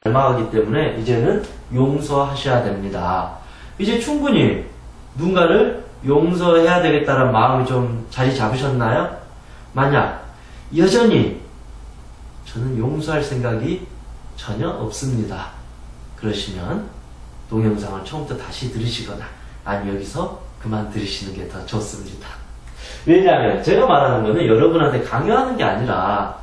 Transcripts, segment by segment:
닮아가기 때문에 이제는 용서하셔야 됩니다. 이제 충분히 누군가를 용서해야 되겠다는 마음이 좀 자리 잡으셨나요? 만약 여전히 저는 용서할 생각이 전혀 없습니다. 그러시면 동영상을 처음부터 다시 들으시거나 아니 여기서 그만 들으시는 게 더 좋습니다. 왜냐하면 제가 말하는 거는 여러분한테 강요하는 게 아니라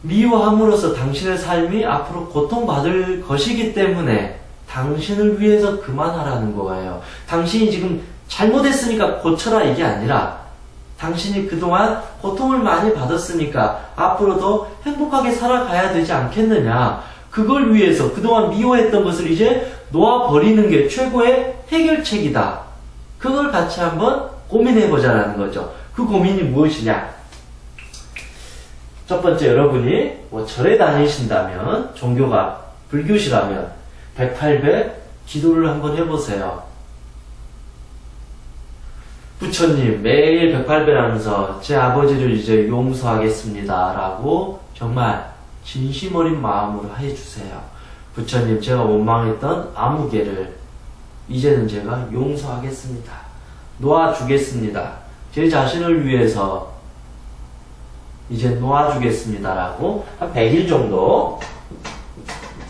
미워함으로써 당신의 삶이 앞으로 고통받을 것이기 때문에 당신을 위해서 그만하라는 거예요. 당신이 지금 잘못했으니까 고쳐라 이게 아니라 당신이 그동안 고통을 많이 받았으니까 앞으로도 행복하게 살아가야 되지 않겠느냐. 그걸 위해서 그동안 미워했던 것을 이제 놓아버리는 게 최고의 해결책이다. 그걸 같이 한번 고민해보자라는 거죠. 그 고민이 무엇이냐? 첫 번째, 여러분이 절에 다니신다면, 종교가 불교시라면 108배 기도를 한번 해보세요. 부처님 매일 108배를 하면서 제 아버지를 이제 용서하겠습니다 라고 정말 진심 어린 마음으로 해주세요. 부처님, 제가 원망했던 아무 개를 이제는 제가 용서하겠습니다. 놓아주겠습니다. 제 자신을 위해서 이제 놓아주겠습니다 라고 한 100일 정도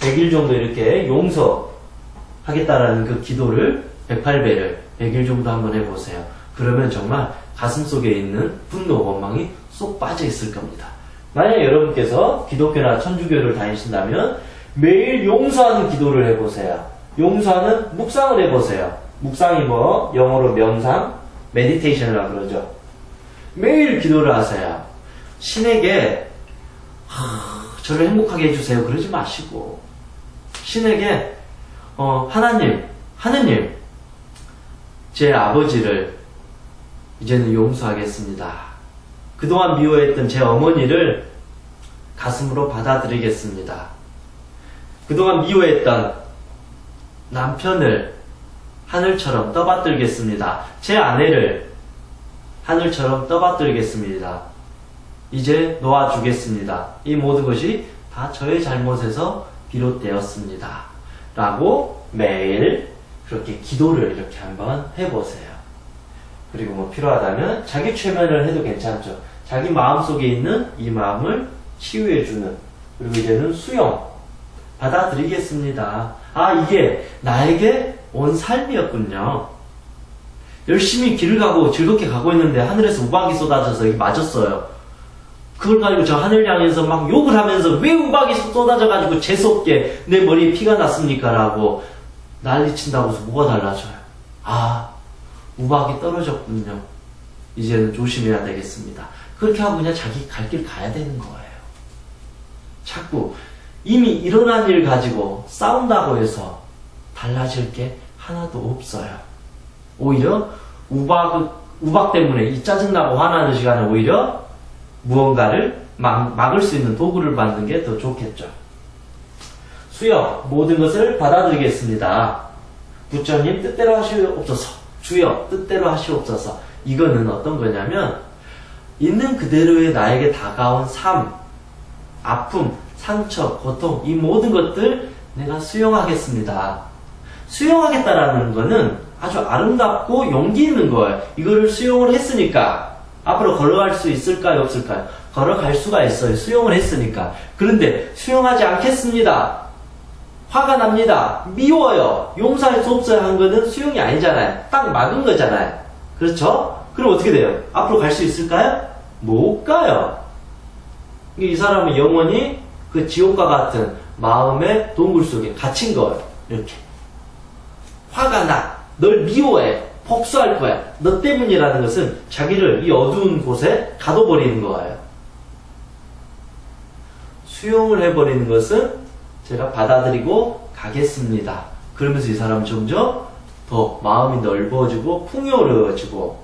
이렇게 용서하겠다라는 그 기도를 108배를 100일 정도 한번 해보세요. 그러면 정말 가슴속에 있는 분노, 원망이 쏙 빠져 있을 겁니다. 만약 여러분께서 기독교나 천주교를 다니신다면 매일 용서하는 기도를 해보세요. 용서하는 묵상을 해보세요. 묵상이 영어로 명상, 메디테이션이라고 그러죠. 매일 기도를 하세요. 신에게 저를 행복하게 해주세요 그러지 마시고 신에게 하느님 제 아버지를 이제는 용서하겠습니다. 그동안 미워했던 제 어머니를 가슴으로 받아들이겠습니다. 그동안 미워했던 남편을 하늘처럼 떠받들겠습니다. 제 아내를 하늘처럼 떠받들겠습니다. 이제 놓아주겠습니다. 이 모든 것이 다 저의 잘못에서 비롯되었습니다. 라고 매일 그렇게 기도를 이렇게 한번 해보세요. 그리고 필요하다면 자기 최면을 해도 괜찮죠. 자기 마음속에 있는 이 마음을 치유해주는, 그리고 이제는 수용, 받아들이겠습니다. 이게 나에게 온 삶이었군요. 열심히 길을 가고 즐겁게 가고 있는데 하늘에서 우박이 쏟아져서 맞았어요. 그걸 가지고 저 하늘 향해서 막 욕을 하면서 왜 우박이 쏟아져가지고 재수없게 내 머리에 피가 났습니까? 라고 난리친다고 해서 뭐가 달라져요? 우박이 떨어졌군요. 이제는 조심해야 되겠습니다. 그렇게 하고 그냥 자기 갈 길 가야 되는 거예요. 자꾸 이미 일어난 일 가지고 싸운다고 해서 달라질 게 하나도 없어요. 오히려 우박 때문에 이 짜증나고 화나는 시간에 오히려 무언가를 막을 수 있는 도구를 만드는 게 더 좋겠죠. 수여, 모든 것을 받아들이겠습니다. 부처님 뜻대로 하시옵소서. 주여, 뜻대로 하시옵소서. 이거는 어떤 거냐면 있는 그대로의 나에게 다가온 삶, 아픔, 상처, 고통, 이 모든 것들 내가 수용하겠습니다. 수용하겠다라는 거는 아주 아름답고 용기 있는 거예요. 이거를 수용을 했으니까 앞으로 걸어갈 수 있을까요? 없을까요? 걸어갈 수가 있어요. 수용을 했으니까. 그런데 수용하지 않겠습니다. 화가 납니다. 미워요. 용서할 수 없어요 한 거는 수용이 아니잖아요. 딱 막은 거잖아요. 그렇죠? 그럼 어떻게 돼요? 앞으로 갈 수 있을까요? 못 가요. 이 사람은 영원히 그 지옥과 같은 마음의 동굴 속에 갇힌 거예요. 이렇게. 화가 나. 널 미워해. 복수할 거야. 너 때문이라는 것은 자기를 이 어두운 곳에 가둬버리는 거예요. 수용을 해버리는 것은 제가 받아들이고 가겠습니다. 그러면서 이 사람은 점점 더 마음이 넓어지고 풍요로워지고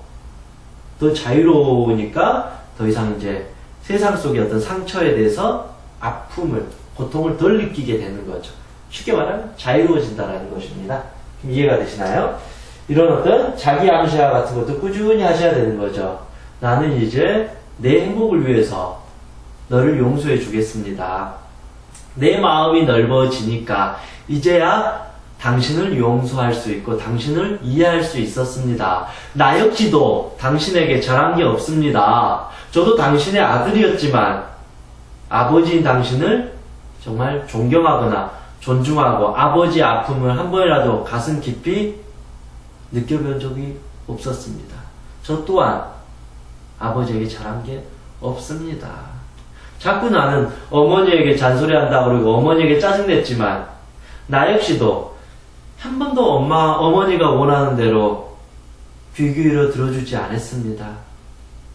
더 자유로우니까 더 이상 이제 세상 속의 어떤 상처에 대해서 아픔을, 고통을 덜 느끼게 되는 거죠. 쉽게 말하면 자유로워진다는 것입니다. 이해가 되시나요? 이런 어떤 자기 암시와 같은 것도 꾸준히 하셔야 되는 거죠. 나는 이제 내 행복을 위해서 너를 용서해 주겠습니다. 내 마음이 넓어지니까 이제야 당신을 용서할 수 있고 당신을 이해할 수 있었습니다. 나 역시도 당신에게 잘한 게 없습니다. 저도 당신의 아들이었지만 아버지인 당신을 정말 존경하거나 존중하고 아버지의 아픔을 한 번이라도 가슴 깊이 느껴본 적이 없었습니다. 저 또한 아버지에게 잘한 게 없습니다. 자꾸 나는 어머니에게 잔소리한다고 그러고 어머니에게 짜증냈지만 나 역시도 한 번도 어머니가 원하는 대로 귀 기울여 들어주지 않았습니다.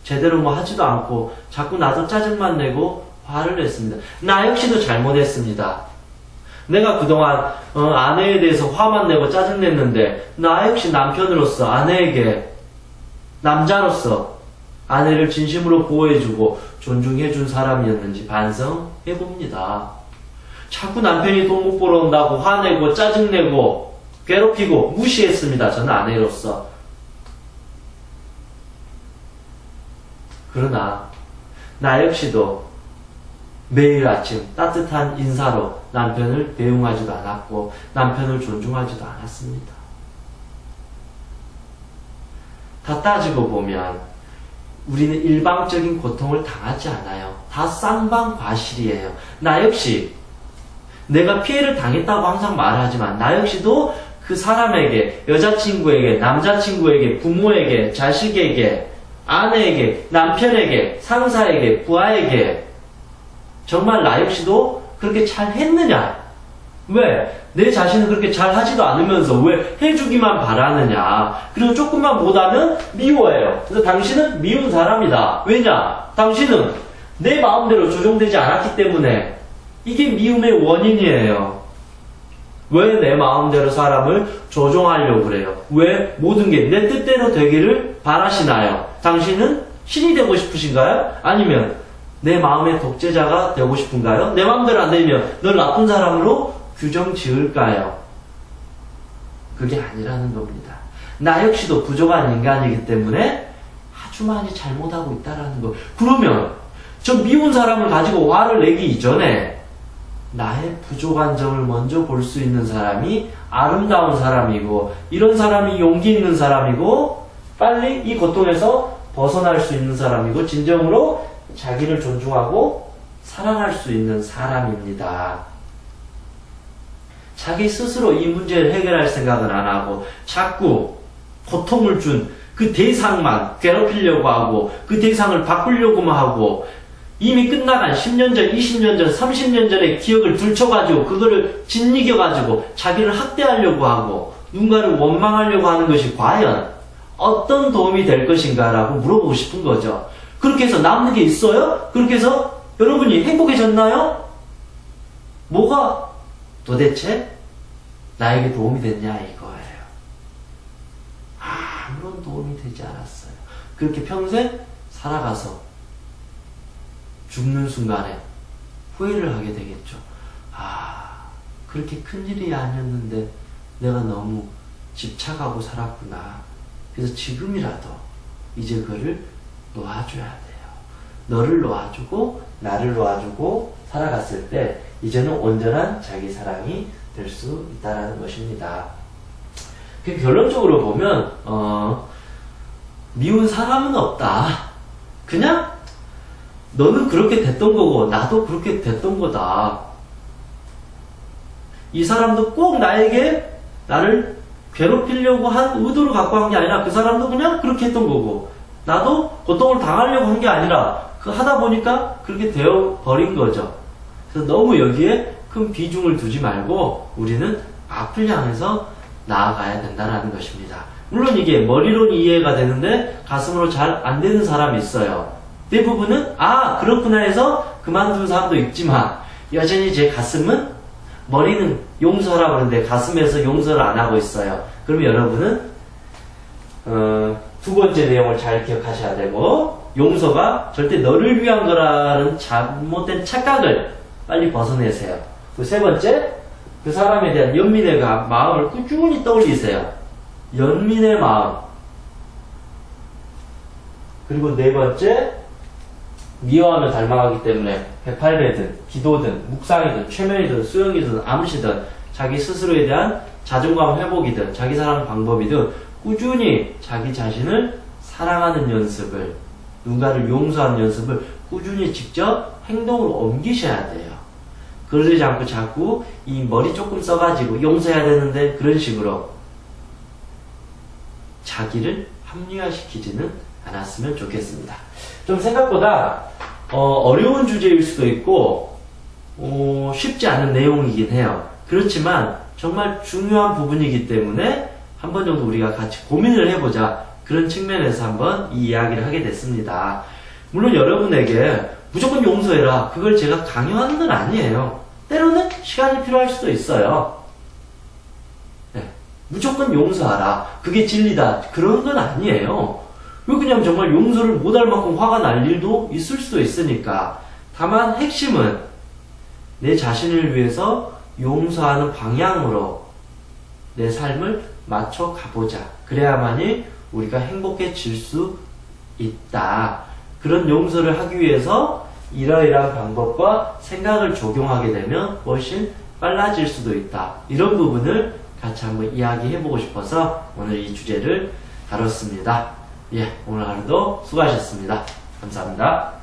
제대로 뭐 하지도 않고 자꾸 나도 짜증만 내고 화를 냈습니다. 나 역시도 잘못했습니다. 내가 그동안 아내에 대해서 화만 내고 짜증냈는데 나 역시 남편으로서 아내에게 남자로서 아내를 진심으로 보호해주고 존중해준 사람이었는지 반성해봅니다. 자꾸 남편이 돈 못 벌어온다고 화내고 짜증내고 괴롭히고 무시했습니다. 저는 아내로서. 그러나 나 역시도 매일 아침 따뜻한 인사로 남편을 배웅하지도 않았고 남편을 존중하지도 않았습니다. 다 따지고 보면 우리는 일방적인 고통을 당하지 않아요. 다 쌍방과실이에요. 나 역시 내가 피해를 당했다고 항상 말하지만 나 역시도 그 사람에게, 여자친구에게, 남자친구에게, 부모에게, 자식에게, 아내에게, 남편에게, 상사에게, 부하에게 정말 나 역시도 그렇게 잘 했느냐? 왜? 내 자신은 그렇게 잘 하지도 않으면서 왜 해주기만 바라느냐? 그리고 조금만 못하면 미워해요. 그래서 당신은 미운 사람이다. 왜냐? 당신은 내 마음대로 조종되지 않았기 때문에 이게 미움의 원인이에요. 왜 내 마음대로 사람을 조종하려고 그래요? 왜 모든 게 내 뜻대로 되기를 바라시나요? 당신은 신이 되고 싶으신가요? 아니면 내 마음의 독재자가 되고 싶은가요? 내 마음대로 안 되면 널 나쁜 사람으로 규정 지을까요? 그게 아니라는 겁니다. 나 역시도 부족한 인간이기 때문에 아주 많이 잘못하고 있다라는 거. 그러면 저 미운 사람을 가지고 화를 내기 이전에 나의 부족한 점을 먼저 볼 수 있는 사람이 아름다운 사람이고 이런 사람이 용기 있는 사람이고 빨리 이 고통에서 벗어날 수 있는 사람이고 진정으로 자기를 존중하고 사랑할 수 있는 사람입니다. 자기 스스로 이 문제를 해결할 생각은 안 하고 자꾸 고통을 준 그 대상만 괴롭히려고 하고 그 대상을 바꾸려고만 하고 이미 끝나간 10년 전, 20년 전, 30년 전의 기억을 들춰가지고 그거를 짓이겨가지고 자기를 학대하려고 하고 누군가를 원망하려고 하는 것이 과연 어떤 도움이 될 것인가라고 물어보고 싶은 거죠. 그렇게 해서 남는 게 있어요? 그렇게 해서 여러분이 행복해졌나요? 뭐가 도대체 나에게 도움이 됐냐 이거예요. 아무런 도움이 되지 않았어요. 그렇게 평생 살아가서 죽는 순간에 후회를 하게 되겠죠. 그렇게 큰일이 아니었는데 내가 너무 집착하고 살았구나. 그래서 지금이라도 이제 그를 놓아줘야 돼요. 너를 놓아주고 나를 놓아주고 살아갔을 때 이제는 온전한 자기 사랑이 될 수 있다는 것입니다. 결론적으로 보면 미운 사람은 없다. 그냥 너는 그렇게 됐던 거고 나도 그렇게 됐던 거다. 이 사람도 꼭 나를 괴롭히려고 한 의도를 갖고 한 게 아니라 그 사람도 그냥 그렇게 했던 거고 나도 고통을 당하려고 한 게 아니라 하다 보니까 그렇게 되어버린 거죠. 그래서 너무 여기에 큰 비중을 두지 말고 우리는 앞을 향해서 나아가야 된다는 것입니다. 물론 이게 머리로는 이해가 되는데 가슴으로 잘 안 되는 사람이 있어요. 대부분은 그렇구나 해서 그만둔 사람도 있지만 여전히 제 가슴은 머리는 용서라고 하는데 가슴에서 용서를 안 하고 있어요. 그러면 여러분은 두 번째 내용을 잘 기억하셔야 되고 용서가 절대 너를 위한 거라는 잘못된 착각을 빨리 벗어내세요. 그 세 번째, 그 사람에 대한 연민의 마음을 꾸준히 떠올리세요. 연민의 마음. 그리고 네 번째, 미워하면 닮아가기 때문에 해팔배든 기도든 묵상이든 최면이든 수영이든 암시든 자기 스스로에 대한 자존감 회복이든 자기 사랑 방법이든 꾸준히 자기 자신을 사랑하는 연습을, 누군가를 용서하는 연습을 꾸준히 직접 행동으로 옮기셔야 돼요. 그러지 않고 자꾸 이 머리 조금 써가지고 용서해야 되는데 그런 식으로 자기를 합리화시키지는 않았으면 좋겠습니다. 좀 생각보다 어려운 주제일 수도 있고 쉽지 않은 내용이긴 해요. 그렇지만 정말 중요한 부분이기 때문에 한 번 정도 우리가 같이 고민을 해보자, 그런 측면에서 한번 이 이야기를 하게 됐습니다. 물론 여러분에게 무조건 용서해라, 그걸 제가 강요하는 건 아니에요. 때로는 시간이 필요할 수도 있어요. 네, 무조건 용서하라, 그게 진리다, 그런 건 아니에요. 왜 그냥 정말 용서를 못할 만큼 화가 날 일도 있을 수도 있으니까. 다만 핵심은 내 자신을 위해서 용서하는 방향으로 내 삶을 맞춰 가보자. 그래야만이 우리가 행복해질 수 있다. 그런 용서를 하기 위해서 이러이러한 방법과 생각을 적용하게 되면 훨씬 빨라질 수도 있다. 이런 부분을 같이 한번 이야기해보고 싶어서 오늘 이 주제를 다뤘습니다. 예, 오늘 하루도 수고하셨습니다. 감사합니다.